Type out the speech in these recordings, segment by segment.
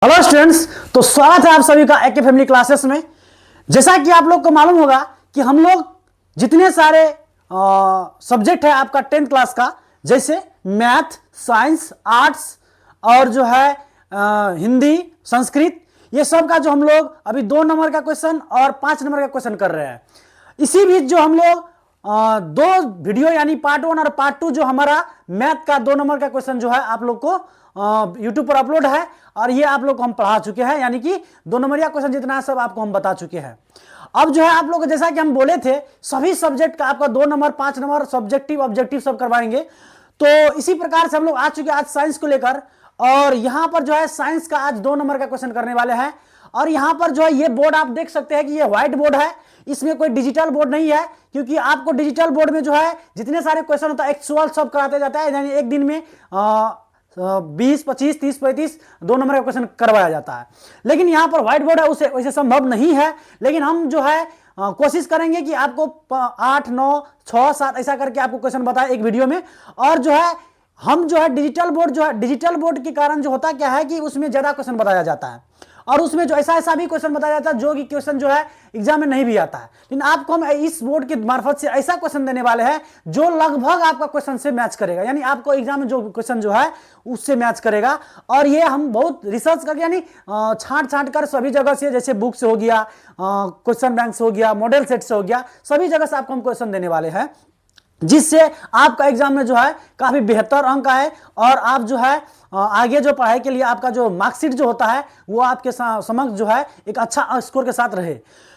Hello students. तो स्वागत है आप सभी का एके फैमिली क्लासेस में। जैसा कि आप लोग को मालूम होगा कि हम लोग जितने सारे सब्जेक्ट है आपका 10th क्लास का, जैसे मैथ, साइंस, आर्ट्स और जो है हिंदी, संस्कृत, ये सब का जो हम लोग अभी 2 नंबर का क्वेश्चन और 5 नंबर का क्वेश्चन कर रहे हैं। इसी बीच जो हम लोग 2 वीडियो यानी पार्ट 1 और पार्ट 2 जो हमारा मैथ का 2 नंबर का क्वेश्चन जो है आप लोग को यूट्यूब पर अपलोड है और ये आप लोग को हम पढ़ा चुके हैं, यानी कि 2 नंबरिया क्वेश्चन जितना है सब आपको हम बता चुके हैं। अब जो है आप लोग जैसा कि हम बोले थे सभी सब्जेक्ट का आपका 2 नंबर 5 नंबर सब्जेक्टिव ऑब्जेक्टिव सब करवाएंगे। तो इसी प्रकार से हम लोग आ चुके आज साइंस को लेकर, और यहां पर जो है साइंस का आज 2 नंबर का क्वेश्चन करने वाले हैं। और यहां पर जो है ये बोर्ड आप देख सकते हैं कि ये व्हाइट बोर्ड है, इसमें कोई डिजिटल बोर्ड नहीं है, क्योंकि आपको डिजिटल बोर्ड में जो है जितने सारे क्वेश्चन होता है एक्चुअल सब कराते जाता है, यानी एक दिन में 20, 25, 30, 35 2 नंबर का क्वेश्चन करवाया जाता है। लेकिन यहां पर व्हाइट बोर्ड है, उसे वैसे संभव नहीं है। लेकिन हम जो है कोशिश करेंगे कि आपको 8, 9, 6, 7 ऐसा करके आपको क्वेश्चन बताए एक वीडियो में। और जो है हम जो है डिजिटल बोर्ड के कारण जो होता क्या है कि उसमें ज्यादा क्वेश्चन बताया जाता है, और उसमें जो ऐसा भी क्वेश्चन बताया जाता है जो कि क्वेश्चन जो है एग्जाम में नहीं भी आता है। लेकिन आपको हम इस बोर्ड के मार्फत से ऐसा क्वेश्चन देने वाले हैं जो लगभग आपका क्वेश्चन से मैच करेगा, यानी आपको एग्जाम में जो क्वेश्चन जो है उससे मैच करेगा। और ये हम बहुत रिसर्च करके यानी छांट कर सभी जगह से, जैसे बुक से हो गया, क्वेश्चन बैंक से हो गया, मॉडल सेट से हो गया, सभी जगह से आपको हम क्वेश्चन देने वाले हैं, जिससे आपका एग्जाम में जो है काफी बेहतर अंक आए और आप जो है आगे जो पढ़ाई के लिए आपका जो मार्कशीट जो होता है वो आपके समक्ष जो है एक अच्छा स्कोर के साथ रहे।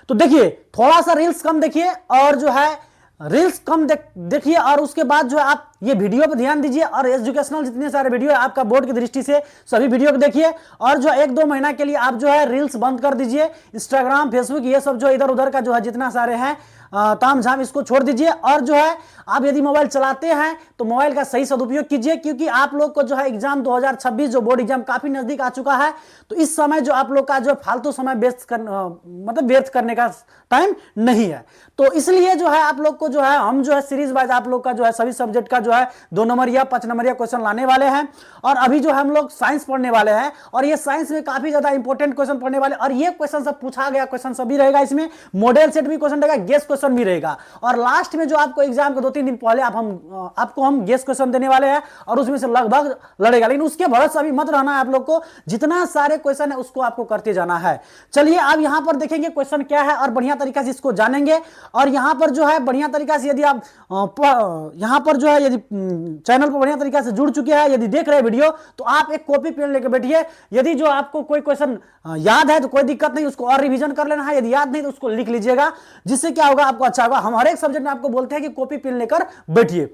तो देखिए थोड़ा सा रील्स कम देखिए, और जो है रील्स कम देखिए, और उसके बाद जो है आप ये वीडियो पर ध्यान दीजिए, और एजुकेशनल जितने सारे वीडियो है आपका बोर्ड की दृष्टि से सभी वीडियो को देखिए। और जो 1-2 महीना के लिए आप जो है रील्स बंद कर दीजिए, इंस्टाग्राम, फेसबुक, ये सब जो इधर उधर का जो है जितना सारे हैं ताम झाम इसको छोड़ दीजिए। और जो है आप यदि मोबाइल चलाते हैं तो मोबाइल का सही सदुपयोग कीजिए, क्योंकि आप लोग को जो है एग्जाम 2026 जो बोर्ड एग्जाम काफी नजदीक आ चुका है। तो इस समय जो आप लोग का जो फालतू समय व्यर्थ करने का टाइम नहीं है। तो इसलिए जो है आप लोग को जो है हम जो है सीरीज वाइज आप लोग का जो है सभी सब्जेक्ट का जो है 2 नंबरिया 5 नंबरिया क्वेश्चन लाने वाले हैं। और अभी जो हम लोग साइंस पढ़ने वाले हैं, और ये साइंस में काफी ज्यादा इंपॉर्टेंट क्वेश्चन पढ़ने वाले, और ये क्वेश्चन सब पूछा गया क्वेश्चन सभी रहेगा, इसमें मॉडल सेट भी क्वेश्चन रहेगा, गेस क्वेश्चन भी रहेगा। और लास्ट में जो आपको एग्जाम के 2-3 दिन पहले आपको हम गेस क्वेश्चन देने वाले हैं, और उसमें से लगभग लड़ेगा। लेकिन उसके भरोसे अभी मत रहना है, आप लोग को जितना सारे क्वेश्चन है उसको आपको करते जाना है। चलिए आप यहां पर देखेंगे क्वेश्चन क्या है और बढ़िया तरीका से इसको जानेंगे। और यहां पर जो है बढ़िया तरीका से यदि आप यहां पर जो है यदि चैनल पर बढ़िया तरीका से जुड़ चुके हैं, यदि देख रहे हैं वीडियो, तो आप एक कॉपी पेन लेकर बैठिए। यदि जो आपको कोई क्वेश्चन याद है तो कोई दिक्कत नहीं, उसको और रिवीजन कर लेना है, यदि याद नहीं तो उसको लिख लीजिएगा, जिससे क्या होगा आपको अच्छा होगा। हम हर एक सब्जेक्ट में आपको बोलते हैं कि कॉपी पेन लेकर बैठिए,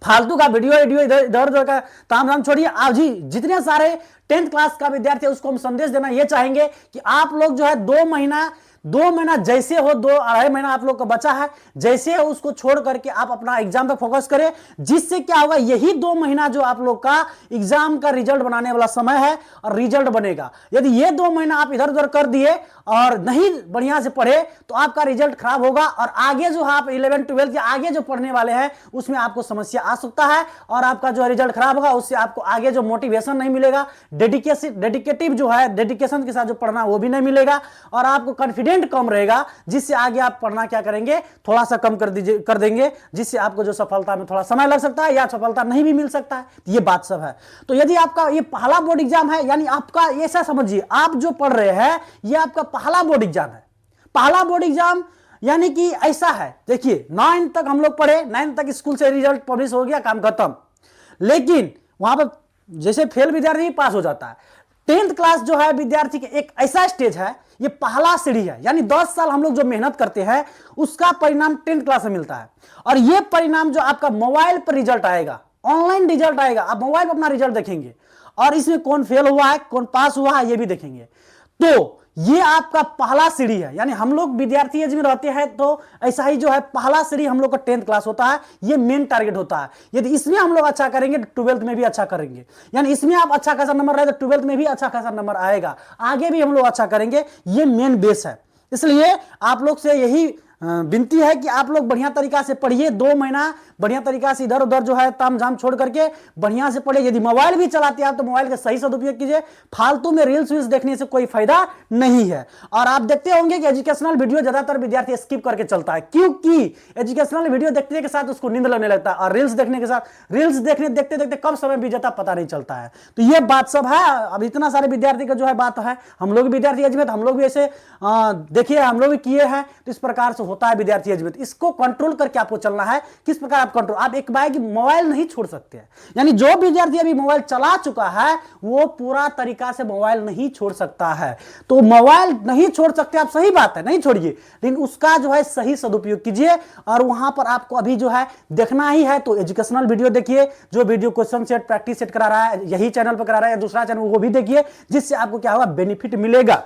फालतू का वीडियो इधर उधर का ताम झाम छोड़िए। आज ही जितने सारे 10th क्लास का विद्यार्थी है उसको हम संदेश देना ये चाहेंगे कि आप लोग जो है 2 महीना जैसे हो, 2-2.5 महीना आप लोग का बचा है, जैसे हो उसको छोड़ करके आप अपना एग्जाम पे फोकस करें, जिससे क्या होगा यही 2 महीना जो आप लोग का एग्जाम का रिजल्ट बनाने वाला समय है और रिजल्ट बनेगा। यदि ये 2 महीना आप इधर उधर कर दिए और नहीं बढ़िया से पढ़े तो आपका रिजल्ट खराब होगा, और आगे जो आप 11, 12 या आगे जो पढ़ने वाले हैं उसमें आपको समस्या आ सकता है, और आपका जो रिजल्ट खराब होगा उससे आपको आगे जो मोटिवेशन नहीं मिलेगा, डेडिकेटिव जो है डेडिकेशन के साथ जो पढ़ना वो भी नहीं मिलेगा, और आपको कॉन्फिडेंस कम रहेगा, जिससे आगे आप पढ़ना क्या करेंगे थोड़ा सा कम कर देंगे, जिससे आपको जो सफलता में थोड़ा समय लग सकता है या सफलता नहीं भी मिल सकता है। ये बात सब है। तो यदि आपका ये पहला बोर्ड एग्जाम है, यानी आपका ऐसा समझिए आप जो पढ़ रहे हैं ये आपका पहला बोर्ड एग्जाम है। पहला बोर्ड एग्जाम यानी कि ऐसा है, देखिए 9th तक हम लोग पढ़े, 9th तक स्कूल से रिजल्ट पब्लिश हो गया, काम खत्म। लेकिन वहां पर जैसे फेल विद्यार्थी पास हो जाता है, 10th क्लास जो है विद्यार्थी के एक ऐसा स्टेज है, ये पहला सीढ़ी है, यानी 10 साल हम लोग जो मेहनत करते हैं उसका परिणाम 10th क्लास में मिलता है। और ये परिणाम जो आपका मोबाइल पर रिजल्ट आएगा, ऑनलाइन रिजल्ट आएगा, आप मोबाइल पर अपना रिजल्ट देखेंगे, और इसमें कौन फेल हुआ है कौन पास हुआ है ये भी देखेंगे। तो ये आपका पहला सीढ़ी है, यानी हम लोग विद्यार्थी एज में रहते हैं तो ऐसा ही जो है पहला सीढ़ी हम लोग का 10th क्लास होता है, ये मेन टारगेट होता है। यदि इसमें हम लोग अच्छा करेंगे तो 12th में भी अच्छा करेंगे, यानी इसमें आप अच्छा खासा नंबर रहे तो 12th में भी अच्छा खासा नंबर आएगा, आगे भी हम लोग अच्छा करेंगे, ये मेन बेस है। इसलिए आप लोग से यही विनती है कि आप लोग बढ़िया तरीका से पढ़िए, 2 महीना बढ़िया तरीका से इधर उधर जो है ताम झाम छोड़ करके बढ़िया से पढ़िए। यदि मोबाइल भी चलाते हैं आप तो मोबाइल का सही सदुपयोग कीजिए, फालतू में रील्स वील्स देखने से कोई फायदा नहीं है। और आप देखते होंगे कि एजुकेशनल वीडियो ज्यादातर विद्यार्थी स्किप करके चलता है, क्योंकि एजुकेशनल वीडियो देखने के साथ उसको नींद लगने लगता है, और रील्स देखने के साथ रील्स देखने देखते देखते कब समय बीत जाता पता नहीं चलता है। तो ये बात सब है। अब इतना सारे विद्यार्थी का जो है बात है, हम लोग विद्यार्थी एज में, हम लोग भी ऐसे देखिए हम लोग भी किए हैं, तो इस प्रकार से होता है विद्यार्थी एज में। इसको कंट्रोल करके आपको चलना है। किस प्रकार आप कंट्रोल, आप एक बार मोबाइल नहीं छोड़ सकते हैं, यानी जो विद्यार्थी अभी मोबाइल चला चुका है वो पूरा तरीका से मोबाइल नहीं छोड़ सकता है। तो मोबाइल नहीं छोड़ सकते आप, सही बात है, नहीं छोड़िए, लेकिन उसका जो है सही सदुपयोग कीजिए। और वहां पर आपको अभी जो है देखना ही है तो एजुकेशनल वीडियो देखिए, जो video question set practice set करा रहा है यही चैनल पर करा रहा है या दूसरा चैनल, वो भी देखिए, जिससे आपको क्या होगा, बेनिफिट मिलेगा।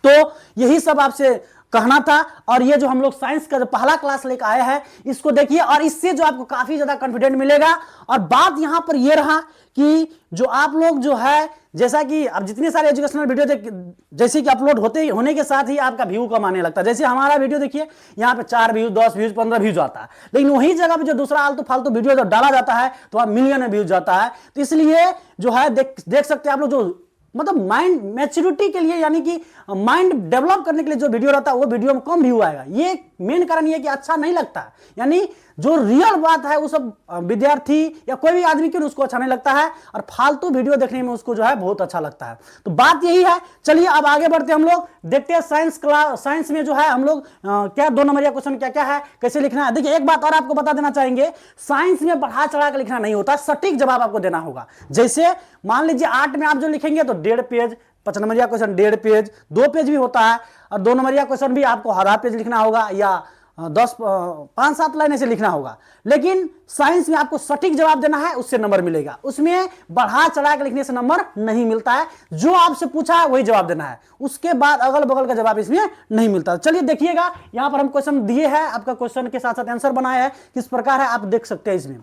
तो यही सब आपसे कहना था। और ये जो हम लोग साइंस का जो पहला क्लास लेकर आए हैं इसको देखिए, और इससे जो आपको काफी ज्यादा कॉन्फिडेंट मिलेगा। और बात यहां पर ये रहा कि जो आप लोग जो है, जैसा कि अब जितने सारे एजुकेशनल वीडियो जैसे कि अपलोड होने के साथ ही आपका व्यू कम आने लगता है। जैसे हमारा वीडियो देखिए, यहाँ पे 4 व्यूज, 10 व्यूज, 15 व्यूज आता है, लेकिन वही जगह पे जो दूसरा आलतू फालतू वीडियो जब डाला जाता है तो वहां मिलियन में व्यूज जाता है। तो इसलिए जो है देख सकते हैं आप लोग, जो मतलब माइंड मैच्योरिटी के लिए, यानी कि माइंड डेवलप करने के लिए जो वीडियो रहता है वो वीडियो में कम व्यू आएगा। ये मेन कारण ये है कि अच्छा नहीं लगता, यानी जो रियल बात है वो सब विद्यार्थी या कोई भी आदमी के उसको अच्छा नहीं लगता है, और फालतू वीडियो देखने में उसको जो है बहुत अच्छा लगता है। तो बात यही है। चलिए अब आगे बढ़ते हम लोग देखते हैं साइंस में जो है हम लोग क्या 2 नंबरिया क्वेश्चन क्या क्या है, कैसे लिखना है। देखिए एक बात और आपको बता देना चाहेंगे, साइंस में बढ़ा चढ़ा कर लिखना नहीं होता, सटीक जवाब आपको देना होगा। जैसे मान लीजिए 8 में आप जो लिखेंगे तो 1.5 पेज, 5 नंबरिया क्वेश्चन 1.5 पेज, 2 पेज भी होता है, और 2 नंबरिया क्वेश्चन भी आपको आधा पेज लिखना होगा या 5-7 लाइन ऐसे लिखना होगा। लेकिन साइंस में आपको सटीक जवाब देना है, उससे नंबर मिलेगा। उसमें बढ़ा चढ़ा के लिखने से नंबर नहीं मिलता है, जो आपसे पूछा है वही जवाब देना है, उसके बाद अगल बगल का जवाब इसमें नहीं मिलता। चलिए देखिएगा, यहां पर हम क्वेश्चन दिए हैं, आपका क्वेश्चन के साथ साथ आंसर बनाया है, किस प्रकार है आप देख सकते हैं इसमें।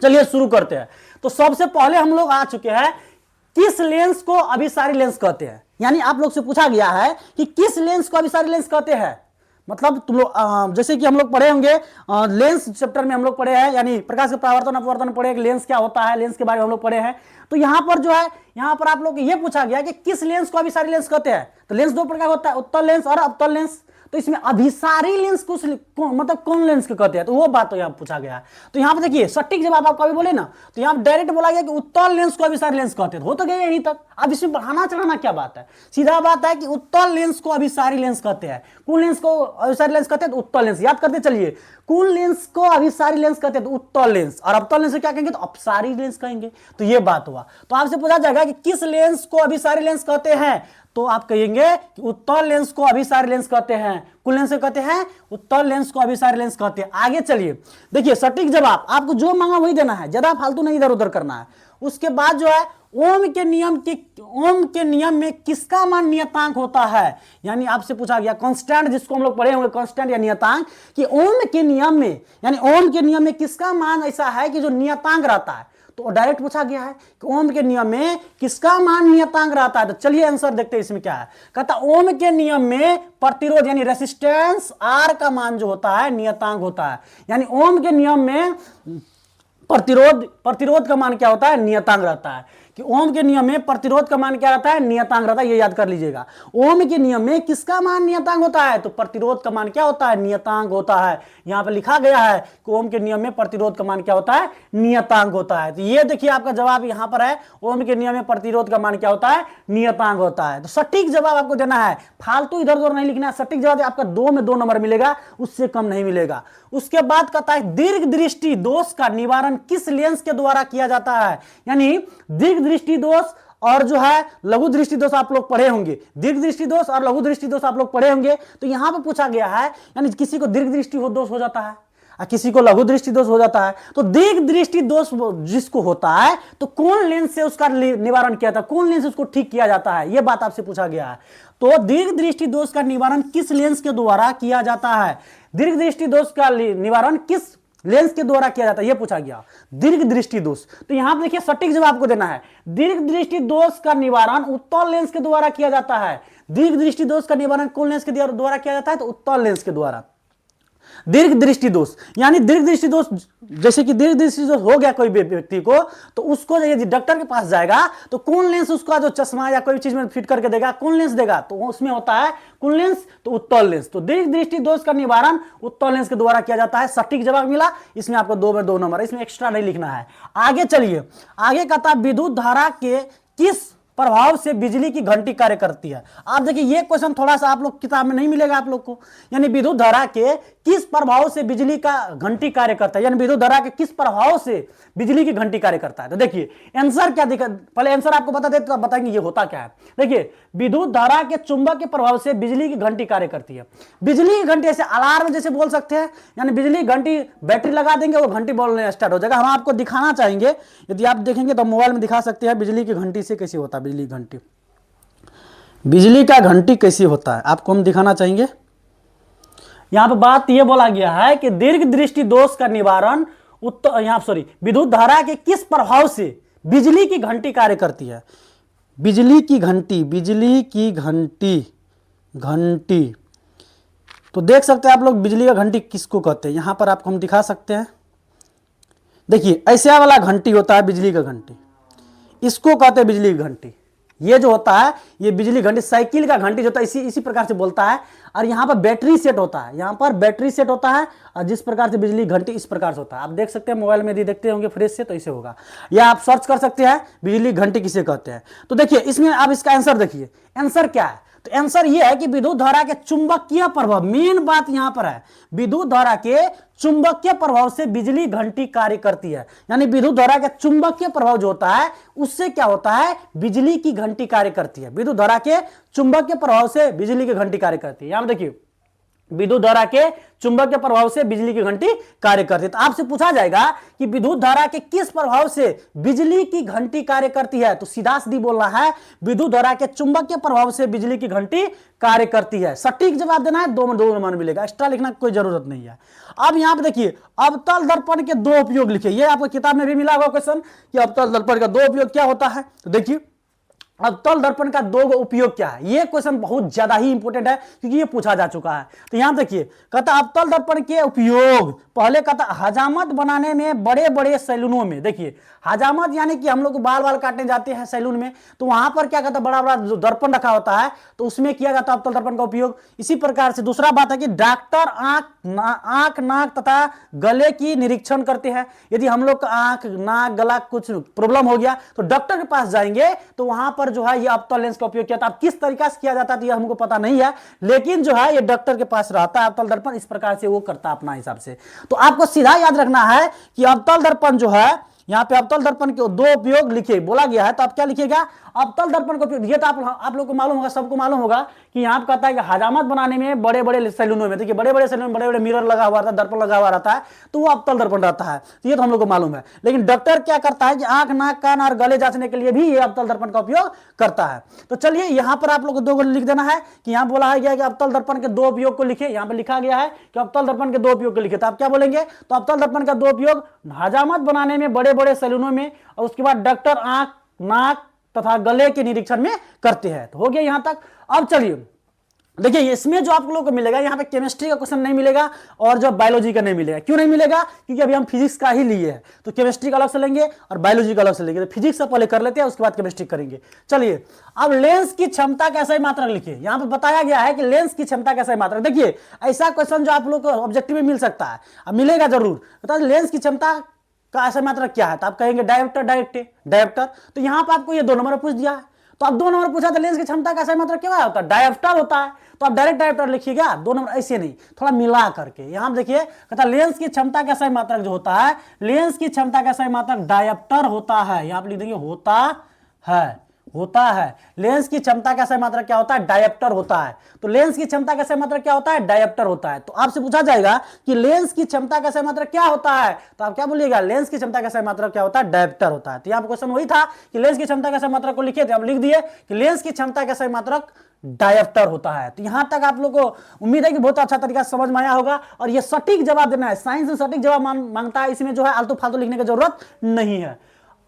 चलिए शुरू करते हैं। तो सबसे पहले हम लोग आ चुके हैं, किस लेंस को अभिसारी लेंस कहते हैं। यानी आप लोग से पूछा गया है कि किस लेंस को अभिसारी लेंस कहते हैं। मतलब तुम लोग जैसे कि हम लोग पढ़े होंगे लेंस चैप्टर में हम लोग पढ़े हैं, यानी प्रकाश का परावर्तन अपवर्तन पढ़े, लेंस क्या होता है, लेंस के बारे में हम लोग पढ़े हैं। तो यहां पर जो है, यहां पर आप लोग ये पूछा गया कि किस लेंस को अभिसारी लेंस कहते हैं। तो लेंस 2 प्रकार होता है, उत्तल लेंस और अवतल लेंस। तो इसमें अभिसारी लेंस को मतलब कौन लेंस को कहते हैं, तो वो बात तो यहाँ पूछा गया है। तो यहाँ पे देखिए सटीक जवाब आप कभी बोले ना, तो यहाँ डायरेक्ट बोला गया कि उत्तल लेंस को अभिसारी लेंस कहते हैं, हो तो गया यहीं तक। अब इसमें बढ़ाना चढ़ाना क्या बात है, सीधा बात है कि उत्तल लेंस को अभिसारी लेंस कहते हैं। कौन लेंस को अभिसारी लेंस कहते हैं, तो उत्तल लेंस। याद करते चलिए, कौन लेंस को अभिसारी लेंस कहते हैं, तो उत्तल लेंस, और अवतल लेंस क्या कहेंगे, तो अपसारी लेंस कहेंगे। तो ये बात हुआ। तो आपसे पूछा जाएगा कि किस लेंस को अभिसारी लेंस कहते हैं, तो आप कहेंगे कि उत्तल लेंस को अभिसारी लेंस कहते हैं। कौन लेंस को कहते हैं, उत्तल लेंस को अभिसारी लेंस कहते हैं। आगे चलिए देखिए, सटीक जवाब आपको जो मांगा वही देना है, ज्यादा फालतू नहीं इधर उधर करना है। उसके बाद जो है ओम के नियम में किसका मान नियतांक होता है। यानी आपसे पूछा गया कांस्टेंट, जिसको हम लोग पढ़े होंगे कांस्टेंट या नियतांक, कि ओम के नियम में, यानी ओम के नियम में किसका मान ऐसा है कि जो नियतांक रहता है। तो डायरेक्ट पूछा गया है कि ओम के नियम में किसका मान नियतांक रहता है। तो चलिए आंसर देखते हैं इसमें क्या है। कहता ओम के नियम में प्रतिरोध यानी रेसिस्टेंस आर का मान जो होता है नियतांक होता है। यानी ओम के नियम में प्रतिरोध का मान क्या होता है, नियतांक रहता है। कि ओम के नियम में प्रतिरोध का मान क्या रहता है, नियतांक रहता है। ये याद कर लीजिएगा, ओम के नियम में किसका मान नियतांक होता है, तो प्रतिरोध का मान क्या होता है, नियतांक होता है। यहां पर लिखा गया है कि ओम के नियम में प्रतिरोध का मान क्या होता है, नियतांक होता है। तो ये देखिए आपका जवाब यहां पर है, ओम के नियम में प्रतिरोध का मान क्या होता है, नियतांक होता है। तो सटीक जवाब आपको देना है, फालतू इधर उधर नहीं लिखना है। सटीक जवाब आपका 2 में 2 नंबर मिलेगा, उससे कम नहीं मिलेगा। उसके बाद कहता है दीर्घ दृष्टि दोष का निवारण किस लेंस के द्वारा किया जाता है। यानी दीर्घ दृष्टि दोष और जो है लघु दृष्टि दोष आप लोग पढ़े होंगे, दीर्घ दृष्टि दोष और लघु दृष्टि दोष आप लोग पढ़े होंगे। तो यहां पर पूछा गया है, यानी किसी को दीर्घ दृष्टि दोष हो जाता है और किसी को लघु दृष्टि दोष हो जाता है। तो दीर्घ दृष्टि दोष जिसको होता है तो कौन लेंस से उसका निवारण किया था, कौन लेंस से उसको ठीक किया जाता है, यह बात आपसे पूछा गया है। तो दीर्घ दृष्टि दोष का निवारण किस लेंस के द्वारा किया जाता है, दीर्घ दृष्टि दोष का निवारण किस लेंस के द्वारा किया जाता है, यह पूछा गया, दीर्घ दृष्टि दोष। तो यहां पर देखिए सटीक जवाब आपको देना है, दीर्घ दृष्टि दोष का निवारण उत्तल लेंस के द्वारा किया जाता है। दीर्घ दृष्टि दोष का निवारण कौन लेंस के द्वारा किया जाता है, तो उत्तल लेंस के द्वारा। दीर्घ दृष्टि दोष, यानी दीर्घ दृष्टि दोष, जैसे कि दीर्घ दृष्टि दोष हो गया कोई व्यक्ति को, तो उसको यदि डॉक्टर के पास जाएगा तो कौन लेंस उसका जो चश्मा या कोई चीज में फिट करके देगा, कौन लेंस देगा, तो उसमें होता है कौन लेंस, तो उत्तल लेंस। तो दीर्घ दृष्टि दोष का निवारण उत्तल लेंस के द्वारा किया जाता है। सटीक जवाब मिला, इसमें आपको 2 में 2 नंबर, इसमें एक्स्ट्रा नहीं लिखना है। आगे चलिए, आगे कहता है विद्युत धारा के किस प्रभाव से बिजली की घंटी कार्य करती है। आप देखिए ये क्वेश्चन थोड़ा सा आप लोग किताब में नहीं मिलेगा आप लोग को, यानी विद्युत धारा के किस प्रभाव से बिजली का घंटी कार्य करता है, यानी विद्युत धारा के किस प्रभाव से बिजली की घंटी कार्य करता है। तो देखिए आंसर क्या दिखा, पहले आंसर आपको बता दे तो आप बताएंगे ये होता क्या है। देखिए विद्युत धारा के चुंबक के प्रभाव से बिजली की घंटी कार्य करती है। बिजली की घंटी ऐसे अलार्म जैसे बोल सकते हैं, यानी बिजली की घंटी, बैटरी लगा देंगे वो घंटी बोलने स्टार्ट हो जाएगा। हम आपको दिखाना चाहेंगे, यदि आप देखेंगे तो मोबाइल में दिखा सकते हैं बिजली की घंटी से कैसे होता है। बिजली घंटी, बिजली का घंटी कैसे होता है आपको हम दिखाना चाहेंगे। यहां पर बात यह बोला गया है कि दीर्घ दृष्टि दोष का निवारण विद्युत धारा के किस प्रभाव से बिजली की घंटी कार्य करती है। बिजली की घंटी, बिजली की घंटी, घंटी तो देख सकते हैं आप लोग बिजली का घंटी किसको कहते हैं, यहां पर आपको हम दिखा सकते हैं। देखिए ऐसा वाला घंटी होता है बिजली का घंटी, इसको कहते हैं बिजली की घंटी। ये जो होता है ये बिजली घंटी, साइकिल का घंटी जो होता है इसी प्रकार से बोलता है। और यहाँ पर बैटरी सेट होता है, यहाँ पर बैटरी सेट होता है, और जिस प्रकार से बिजली घंटी इस प्रकार से होता है। आप देख सकते हैं मोबाइल में यदि देखते होंगे फ्रेश से तो इसे होगा, या आप सर्च कर सकते हैं बिजली घंटी किसे कहते हैं। तो देखिए इसमें आप इसका आंसर देखिए, आंसर क्या है, तो आंसर ये है कि विद्युत धारा के चुंबकीय प्रभाव, मेन बात यहां पर है, विद्युत धारा के चुंबकीय प्रभाव से बिजली घंटी कार्य करती है। यानी विद्युत धारा के चुंबकीय प्रभाव जो होता है उससे क्या होता है, बिजली की घंटी कार्य करती है। विद्युत धारा के चुंबकीय प्रभाव से बिजली की घंटी कार्य करती है। यहां देखिए विद्युत धारा के चुंबक के प्रभाव से बिजली की घंटी कार्य करती है। तो आपसे पूछा जाएगा कि विद्युत धारा के किस प्रभाव से बिजली की घंटी कार्य करती है, तो सीधा सीधी बोलना है विद्युत धारा के चुंबक के प्रभाव से बिजली की घंटी कार्य करती है। सटीक जवाब देना है, 2 में 2 नंबर मिलेगा, एक्स्ट्रा लिखना कोई जरूरत नहीं है। अब यहां पर देखिए अवतल दर्पण के 2 उपयोग लिखिए, ये आपको किताब में भी मिला हुआ क्वेश्चन कि अवतल दर्पण का 2 उपयोग क्या होता है। तो देखिए अवतल दर्पण का 2 उपयोग क्या है, यह क्वेश्चन बहुत ज्यादा ही इंपॉर्टेंट है क्योंकि ये पूछा जा चुका है। तो यहां देखिए कहता अवतल दर्पण के उपयोग, पहले कहता हजामत बनाने में बड़े बड़े सैलूनों में। देखिए हजामत यानी कि हम लोग बाल काटने जाते हैं सैलून में, तो वहां पर क्या कहता बड़ा बड़ा जो दर्पण रखा होता है तो उसमें किया जाता है अवतल दर्पण का उपयोग। इसी प्रकार से दूसरा बात है कि डॉक्टर आंख नाक तथा गले की निरीक्षण करते हैं। यदि हम लोग का आंख नाक गला कुछ प्रॉब्लम हो गया तो डॉक्टर के पास जाएंगे, तो वहां पर जो है ये अवतल लेंस का उपयोग किया था। अब किस तरीका से किया जाता है तो ये हमको पता नहीं है, लेकिन जो है ये डॉक्टर के पास रहता है अवतल दर्पण, इस प्रकार से वो करता है अपना हिसाब से। तो आपको सीधा याद रखना है कि अवतल दर्पण जो है, यहां पे अवतल दर्पण के 2 उपयोग लिखे बोला गया है, तो आप क्या लिखिएगा, अवतल दर्पण का उपयोग। ये तो आप लोग को मालूम होगा, सबको मालूम होगा कि यहां पे कहता है कि हजामत बनाने में बड़े बड़े सैलूनों में, देखिए बड़े बड़े सैलून में बड़े बड़े मिरर लगा हुआ रहता है, दर्पण लगा हुआ रहता है, तो वो अवतल दर्पण रहता है। तो ये तो हम लोग को मालूम है। लेकिन डॉक्टर क्या करता है कि आंख नाक कान और गले जांचने के लिए भी ये अवतल दर्पण का उपयोग करता है। तो चलिए यहां पर आप लोग को 2 लिख देना है कि यहां बोला है कि अवतल दर्पण के 2 उपयोग को लिखे, यहां पर लिखा गया है कि अवतल दर्पण के 2 उपयोग को लिखे। तो आप क्या बोलेंगे, तो अवतल दर्पण का 2 उपयोग हजामत बनाने में बड़े बड़े सैलूनों में, और उसके बाद डॉक्टर आंख नाक तथा गले के निरीक्षण में करते हैं। तो हो गया यहां तक। अब चलिए देखिए इसमें जो आप लोगों को मिलेगा, यहाँ पे केमिस्ट्री का क्वेश्चन नहीं मिलेगा और जो बायोलॉजी का नहीं मिलेगा। क्यों नहीं मिलेगा, क्योंकि अभी हम फिजिक्स का ही लिए हैं, तो केमिस्ट्री का अलग से लेंगे और बायोलॉजी का अलग से लेंगे। तो फिजिक्स से पहले कर लेते हैं, उसके बाद केमिस्ट्री करेंगे। चलिए अब लेंस की क्षमता का सही मात्रक लिखिए। यहाँ पे बताया गया है कि लेंस की क्षमता का सही मात्रक। देखिए ऐसा क्वेश्चन जो आप लोग को ऑब्जेक्टिव में मिल सकता है, अब मिलेगा जरूर। बता लेंस की क्षमता का ऐसा मात्रक क्या है, तो आप कहेंगे डायोप्टर। तो यहाँ पे आपको ये 2 नंबर पूछ दिया है, तो अब 2 नंबर पूछा तो लेंस की क्षमता का सही मात्रक क्या होता है, डायोप्टर होता है। तो आप डायरेक्ट डायोप्टर लिखिएगा, 2 नंबर ऐसे नहीं, थोड़ा मिला करके। यहां देखिए कहता लेंस की क्षमता का सही मात्रक जो होता है, लेंस की क्षमता का सही मात्रक डायोप्टर होता है। यहां पर लिख देंगे होता है। लेंस की क्षमता का सही मात्रक क्या होता है, डायोप्टर होता है। तो लेंस की क्षमता का सही मात्रक क्या होता है, डायोप्टर होता है। तो आपसे पूछा जाएगा कि लेंस की क्षमता का सही मात्रक क्या होता है, तो आप क्या बोलिएगा, लेंस की क्षमता का सही मात्रक क्या होता है, डायोप्टर होता है। तो यहाँ क्वेश्चन वही था कि लेंस की क्षमता का सही मात्रक को लिखे थे, आप लिख दिए कि लेंस की क्षमता का सही मात्रक डायोप्टर होता है। तो यहां तक आप लोग को उम्मीद है कि बहुत अच्छा तरीका से समझ में आया होगा। और ये सटीक जवाब देना है, साइंस में सटीक जवाब मांगता है, इसमें जो है आलतू फालतू लिखने की जरूरत नहीं है।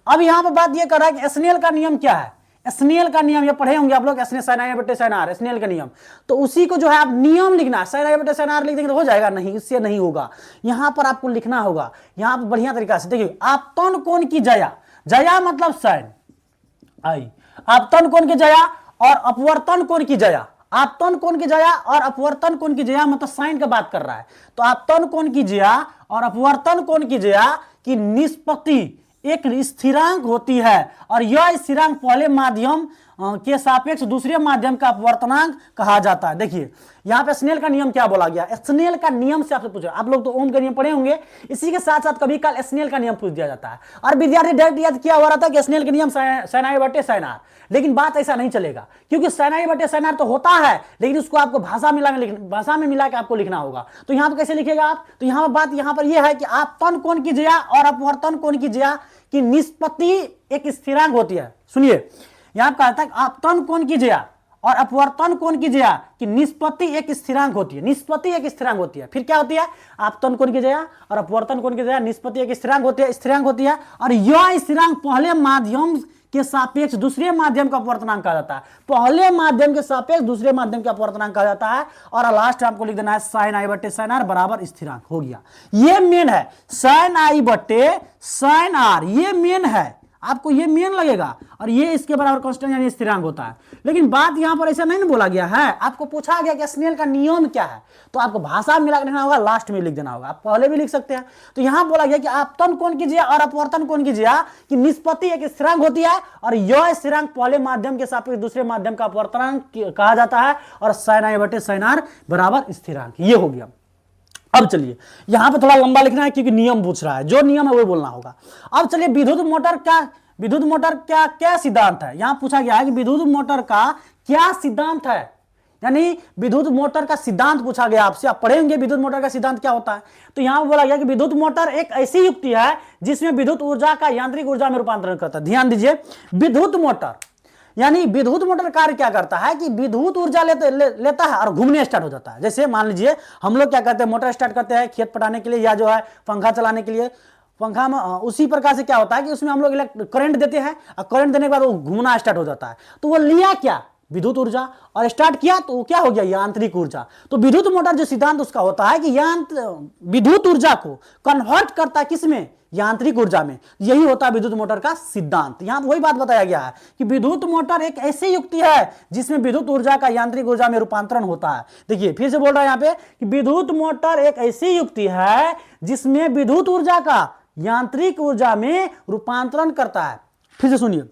अब यहां पर बात यह कर रहा है कि स्नेल का नियम क्या है। स्नेल का नियम, ये पढ़े होंगे आप लोग, sin i बटे sin r, स्नेल का नियम। तो उसी को जो है आप नियम लिखना है, sin i बटे sin r लिख देंगे तो हो जाएगा, नहीं, इससे नहीं होगा। यहां पर आपको लिखना होगा, यहां पर बढ़िया तरीका से देखिए, आपतन कोण की जया, जया मतलब sin i, आपतन कोण की जया और अपवर्तन कोण की जया, आपतन कोण की जया और अपवर्तन कोण की जया मतलब साइन का बात कर रहा है। तो आपतन कोण की जया और अपवर्तन कोण की जया की निष्पत्ति एक स्थिरांक होती है और यह स्थिरांक पहले माध्यम के सापेक्ष दूसरे माध्यम का अपवर्तनांक कहा जाता है। देखिए यहां पे स्नेल का नियम क्या बोला गया, स्नेल का नियम से आपसे पूछा, आप लोग तो ओम का नियम पढ़े होंगे, इसी के साथ साथ कभी काल स्नेल का नियम पूछ दिया जाता है और विद्यार्थी डायरेक्ट याद किया हो रहा था कि स्नेल का नियम sin i बटे sin r, लेकिन बात ऐसा नहीं चलेगा क्योंकि sin i बटे sin r तो होता है, लेकिन उसको आपको भाषा में मिला के आपको लिखना होगा। तो यहां पर कैसे लिखेगा आप, तो यहां पर बात यहां पर यह है कि आपतन कोण की जया और अपवर्तन कोण की जया की निष्पत्ति एक स्थिरांक होती है। सुनिए यहां पर कहता है आपतन कोण की जया और अपवर्तन कोण की जया की निष्पत्ति एक स्थिरांक होती है, निष्पत्ति एक स्थिरांक होती है। फिर क्या होती है, आपतन कोण की जया और अपवर्तन कोण की जया निष्पत्ति एक स्थिरांक होती है और यह स्थिरांक पहले माध्यम के सापेक्ष दूसरे माध्यम का अपवर्तनांक कहा जाता है, पहले माध्यम के सापेक्ष दूसरे माध्यम का अपवर्तनांक कहा जाता है। और लास्ट आपको लिख देना है sin i बटे sin r बराबर स्थिरांक हो गया। ये मेन है, sin i बटे sin r, ये मेन है, आपको ये मेन लगेगा और ये इसके बराबर कांस्टेंट यानी स्थिरांक होता है। लेकिन बात यहां पर ऐसा नहीं बोला गया है, आपको पूछा गया कि स्नेल का नियम क्या है, तो आपको भाषा में मिला लिखना होगा, लास्ट में लिख देना होगा, आप पहले भी लिख सकते हैं। तो यहां बोला गया कि आपतन कोण की जया और अपवर्तन कोण की जया की निष्पत्ति एक स्थिरांक होती है और यह स्थिरांक पहले माध्यम के सापेक्ष दूसरे माध्यम का अपवर्तनांक कहा जाता है और sin i बटे sin r बराबर स्थिरांक, ये हो गया। अब चलिए यहां पे थोड़ा लंबा लिखना है क्योंकि नियम पूछ रहा है, जो नियम है वो बोलना होगा। अब चलिए विद्युत मोटर का क्या सिद्धांत है, यहां पूछा गया है कि विद्युत मोटर का क्या सिद्धांत है, यानी विद्युत मोटर का सिद्धांत पूछा गया आपसे, आप पढ़ेंगे विद्युत मोटर का सिद्धांत क्या होता है। तो यहां बोला गया कि विद्युत मोटर एक ऐसी युक्ति है जिसमें विद्युत ऊर्जा का यांत्रिक ऊर्जा में रूपांतरण करता है। ध्यान दीजिए, विद्युत मोटर यानी विद्युत मोटर कार्य क्या करता है कि विद्युत ऊर्जा लेता है और घूमने स्टार्ट हो जाता है। जैसे मान लीजिए हम लोग क्या करते हैं, मोटर स्टार्ट करते हैं खेत पटाने के लिए या जो है पंखा चलाने के लिए, पंखा में उसी प्रकार से क्या होता है कि उसमें हम लोग करंट देते हैं और करंट देने के बाद वो घूमना स्टार्ट हो जाता है। तो वो लिया क्या, विद्युत ऊर्जा, और स्टार्ट किया तो वो क्या हो गया, यांत्रिक ऊर्जा। तो विद्युत मोटर जो सिद्धांत उसका होता है कि विद्युत ऊर्जा को कन्वर्ट करता है किसमें, यांत्रिक ऊर्जा में, यही होता है विद्युत मोटर का सिद्धांत। यहां वही बात बताया गया है कि विद्युत मोटर एक ऐसी युक्ति है जिसमें विद्युत ऊर्जा का यांत्रिक ऊर्जा में रूपांतरण होता है। देखिए फिर से बोल रहा है यहां पे कि विद्युत मोटर एक ऐसी युक्ति है जिसमें विद्युत ऊर्जा का यांत्रिक ऊर्जा में रूपांतरण करता है। फिर से सुनिए,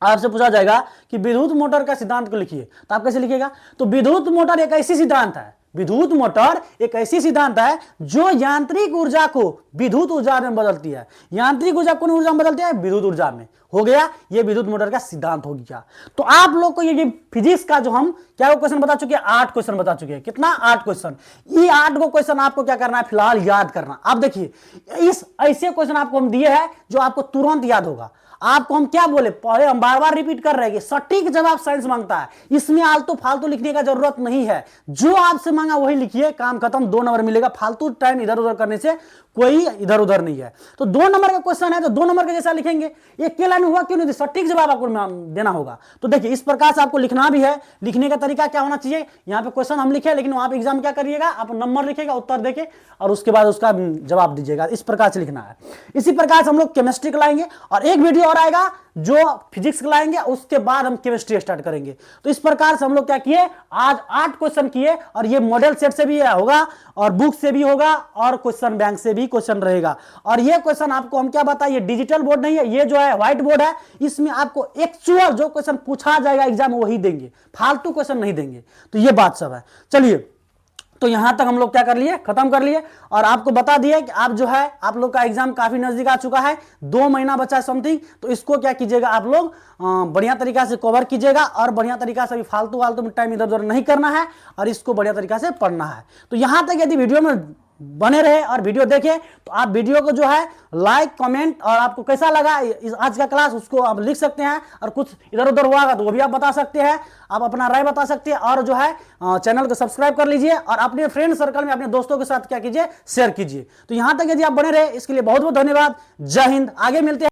आपसे पूछा जाएगा कि विद्युत मोटर का सिद्धांत को लिखिए, तो आप कैसे लिखिएगा, तो विद्युत मोटर एक ऐसी सिद्धांत है, विद्युत मोटर एक ऐसी सिद्धांत है जो यांत्रिक ऊर्जा को विद्युत ऊर्जा में बदलती है। यांत्रिक ऊर्जा कौन ऊर्जा में बदलती है, विद्युत ऊर्जा में। हो गया, ये विद्युत मोटर का सिद्धांत हो गया। तो आप लोग को ये फिजिक्स का जो हम क्या क्वेश्चन बता चुके हैं, 8 क्वेश्चन बता चुके हैं। कितना, 8 क्वेश्चन। ये 8 को क्वेश्चन आपको क्या करना है, फिलहाल याद करना। आप देखिए इस ऐसे क्वेश्चन आपको हम दिए हैं जो आपको तुरंत याद होगा। आपको हम क्या बोले, पहले हम बार बार रिपीट कर रहे हैं कि सटीक जवाब साइंस मांगता है, इसमें आलतू फालतू लिखने का जरूरत नहीं है, जो आपसे मांगा वही लिखिए, काम खत्म, 2 नंबर मिलेगा। फालतू टाइम इधर उधर करने से कोई इधर उधर नहीं है। तो 2 नंबर का क्वेश्चन है तो 2 नंबर के जैसा लिखेंगे। एक के लाइन हुआ क्यों नहीं, सटीक जवाब आपको देना होगा। तो देखिए इस प्रकार से आपको लिखना भी है। लिखने का तरीका क्या होना चाहिए, यहाँ पे क्वेश्चन हम लिखे, लेकिन वहां पे एग्जाम क्या करिएगा, आप नंबर लिखेगा, उत्तर देके और उसके बाद उसका जवाब दीजिएगा। इस प्रकार से लिखना है। इसी प्रकार से हम लोग केमिस्ट्री लाएंगे और एक वीडियो और आएगा जो फिजिक्स लाएंगे, उसके बाद हम केमिस्ट्री स्टार्ट करेंगे। तो इस प्रकार से हम लोग क्या किए, आज 8 क्वेश्चन किए और ये मॉडल सेट से भी होगा और बुक से भी होगा और क्वेश्चन बैंक से भी क्वेश्चन रहेगा। और ये क्वेश्चन आपको हम क्या बताएं, ये डिजिटल बोर्ड नहीं है, ये जो है व्हाइट बोर्ड है, इसमें आपको एक्चुअल जो क्वेश्चन पूछा जाएगा एग्जाम में वही देंगे, फालतू क्वेश्चन नहीं देंगे। तो ये बात सब है। चलिए, तो यहां तक हम लोग क्या कर लिए, खत्म कर लिए और आपको बता दिए कि आप जो है आप लोग का एग्जाम काफी नजदीक आ चुका है, 2 महीना बचा है समथिंग। तो इसको क्या कीजिएगा, आप लोग बढ़िया तरीका से कवर कीजिएगा और बढ़िया तरीका से फालतू वालतू में टाइम इधर उधर नहीं करना है और इसको बढ़िया तरीका से पढ़ना है। तो यहां तक यदि वीडियो में बने रहे और वीडियो देखें तो आप वीडियो को जो है लाइक कमेंट और आपको कैसा लगा आज का क्लास उसको आप लिख सकते हैं और कुछ इधर उधर हुआ तो वो भी आप बता सकते हैं, आप अपना राय बता सकते हैं। और जो है चैनल को सब्सक्राइब कर लीजिए और अपने फ्रेंड सर्कल में अपने दोस्तों के साथ क्या कीजिए, शेयर कीजिए। तो यहां तक यदि आप बने रहे इसके लिए बहुत बहुत धन्यवाद। जय हिंद। आगे मिलते हैं।